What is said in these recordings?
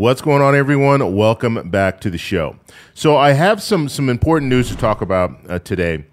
What's going on, everyone? Welcome back to the show. So I have some important news to talk about today.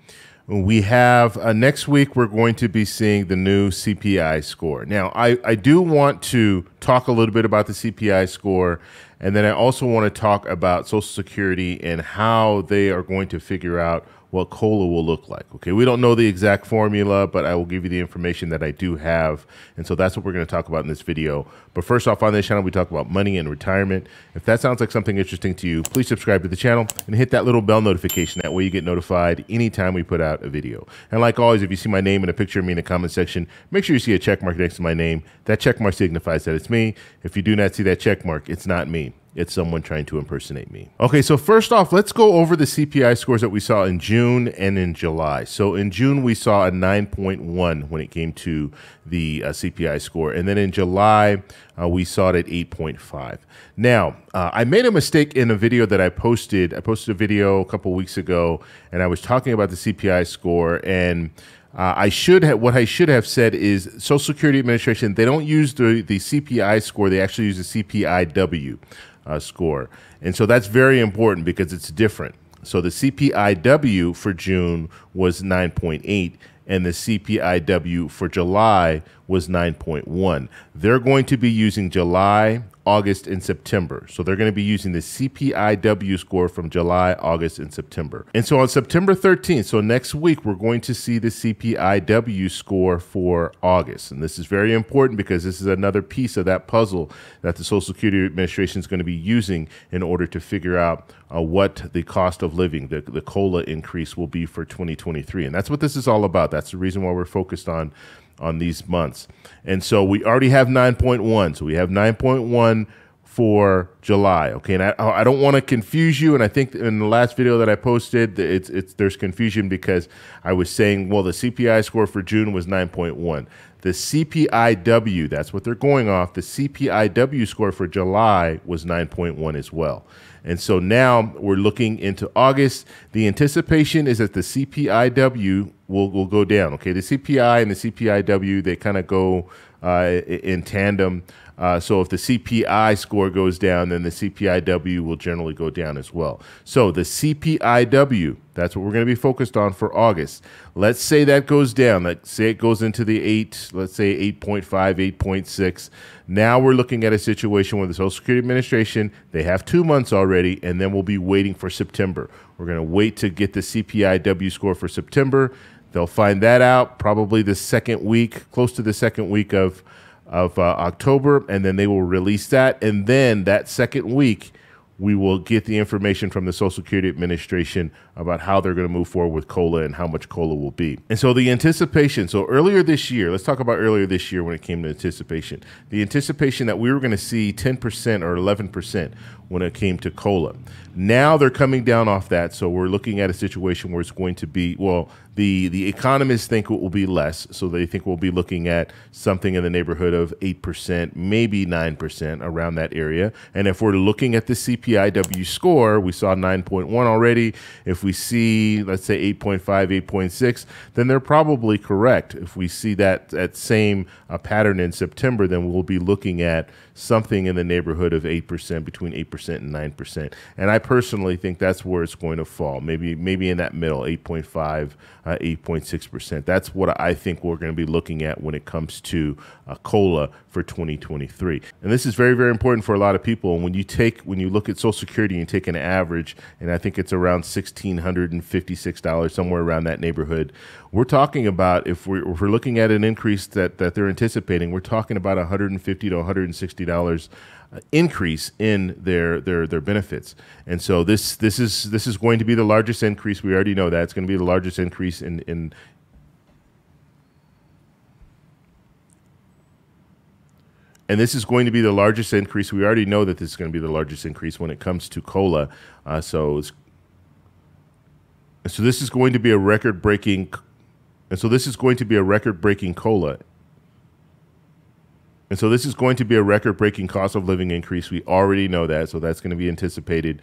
We have next week we're going to be seeing the new CPI score. Now, I do want to talk a little bit about the CPI score, and then I also want to talk about Social Security and how they are going to figure out what COLA will look like. Okay, we don't know the exact formula, but I will give you the information that I do have. And so that's what we're going to talk about in this video. But first off, on this channel, we talk about money and retirement. If that sounds like something interesting to you, please subscribe to the channel and hit that little bell notification. That way you get notified anytime we put out a video. And like always, if you see my name and a picture of me in the comment section, make sure you see a check mark next to my name. That check mark signifies that it's me. If you do not see that check mark, it's not me. It's someone trying to impersonate me. Okay, so first off, let's go over the CPI scores that we saw in June and in July. So in June, we saw a 9.1 when it came to the CPI score. And then in July, we saw it at 8.5. Now, I made a mistake in a video that I posted. I posted a video a couple weeks ago, and I was talking about the CPI score, and what I should have said is Social Security Administration, they don't use the CPI score, they actually use the CPIW score. And so that's very important because it's different. So the CPIW for June was 9.8 and the CPIW for July was 9.1. They're going to be using July, August, and September. So they're going to be using the CPIW score from July, August, and September. And so on September 13th, so next week, we're going to see the CPIW score for August. And this is very important because this is another piece of that puzzle that the Social Security Administration is going to be using in order to figure out what the cost of living, the COLA increase will be for 2023. And that's what this is all about. That's the reason why we're focused on these months. And so we already have 9.1. So we have 9.1 for July. Okay, and I don't want to confuse you. And I think in the last video that I posted, there's confusion because I was saying, well, the CPI score for June was 9.1. The CPIW, that's what they're going off. The CPIW score for July was 9.1 as well. And so now we're looking into August. The anticipation is that the CPIW will go down. Okay, the CPI and the CPIW, they kind of go in tandem. So if the CPI score goes down, then the CPIW will generally go down as well. So the CPIW, that's what we're going to be focused on for August. Let's say that goes down. Let's say it goes into the 8, let's say 8.5, 8.6. Now we're looking at a situation where the Social Security Administration, they have 2 months already, and then we'll be waiting for September. We're going to wait to get the CPIW score for September. They'll find that out probably the second week, close to the second week of October, and then they will release that. And then that second week, we will get the information from the Social Security Administration about how they're going to move forward with COLA and how much COLA will be. And so the anticipation, so earlier this year, let's talk about earlier this year when it came to anticipation. The anticipation that we were going to see 10% or 11% when it came to COLA. Now they're coming down off that, so we're looking at a situation where it's going to be, well, the economists think it will be less, so they think we'll be looking at something in the neighborhood of 8%, maybe 9%, around that area. And if we're looking at the CPIW score, we saw 9.1 already. If we see, let's say 8.5, 8.6, then they're probably correct. If we see that same pattern in September, then we'll be looking at something in the neighborhood of 8%, between 8% and 9%. And I personally think that's where it's going to fall, maybe in that middle, 8.5, 8.6%. That's what I think we're going to be looking at when it comes to COLA for 2023. And this is very, very important for a lot of people. And when you look at Social Security and take an average, and I think it's around $1,656, somewhere around that neighborhood, we're talking about, if we're looking at an increase that they're anticipating, we're talking about $150 to $160 increase in their benefits. And so this is going to be the largest increase. We already know that it's going to be the largest increase in and this is going to be the largest increase. We already know that this is going to be the largest increase when it comes to COLA. So this is going to be a record-breaking, and so this is going to be a record-breaking COLA. And so this is going to be a record-breaking cost of living increase. We already know that, so that's going to be anticipated.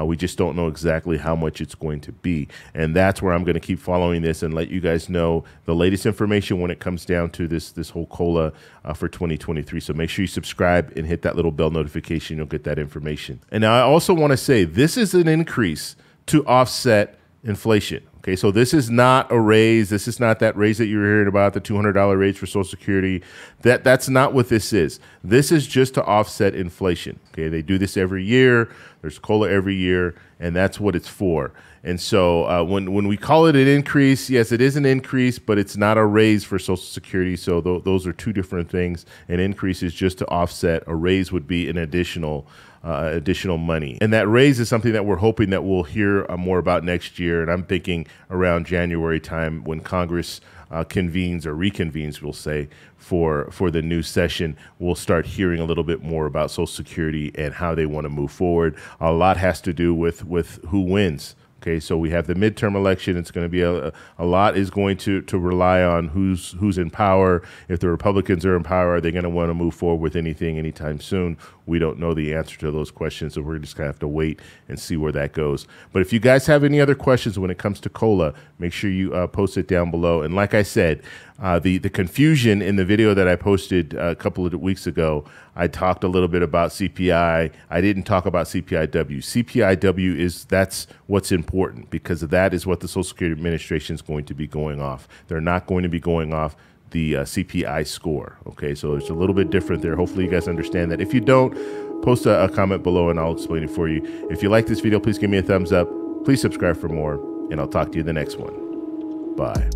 We just don't know exactly how much it's going to be. And that's where I'm going to keep following this and let you guys know the latest information when it comes down to this whole COLA for 2023. So make sure you subscribe and hit that little bell notification. You'll get that information. And now I also want to say this is an increase to offset inflation. Okay, so this is not a raise. This is not that raise that you were hearing about, the $200 raise for Social Security. That's not what this is. This is just to offset inflation. Okay, they do this every year. There's COLA every year, and that's what it's for. And so when we call it an increase, yes, it is an increase, but it's not a raise for Social Security. So those are two different things. An increase is just to offset. A raise would be an additional money. And that raise is something that we're hoping that we'll hear more about next year. And I'm thinking around January time when Congress convenes or reconvenes, we'll say, for the new session, we'll start hearing a little bit more about Social Security and how they want to move forward. A lot has to do with who wins. Okay, so we have the midterm election. It's going to be a lot is going to rely on who's in power. If the Republicans are in power, are they going to want to move forward with anything anytime soon? We don't know the answer to those questions, so we're just going to have to wait and see where that goes. But if you guys have any other questions when it comes to COLA, make sure you post it down below. And like I said, the confusion in the video that I posted a couple of weeks ago, I talked a little bit about CPI. I didn't talk about CPIW. CPIW that's what's important because that is what the Social Security Administration is going to be going off. They're not going to be going off the CPI score. Okay, so it's a little bit different there. Hopefully you guys understand that. If you don't, post a comment below and I'll explain it for you. If you like this video, please give me a thumbs up. Please subscribe for more, and I'll talk to you in the next one. Bye.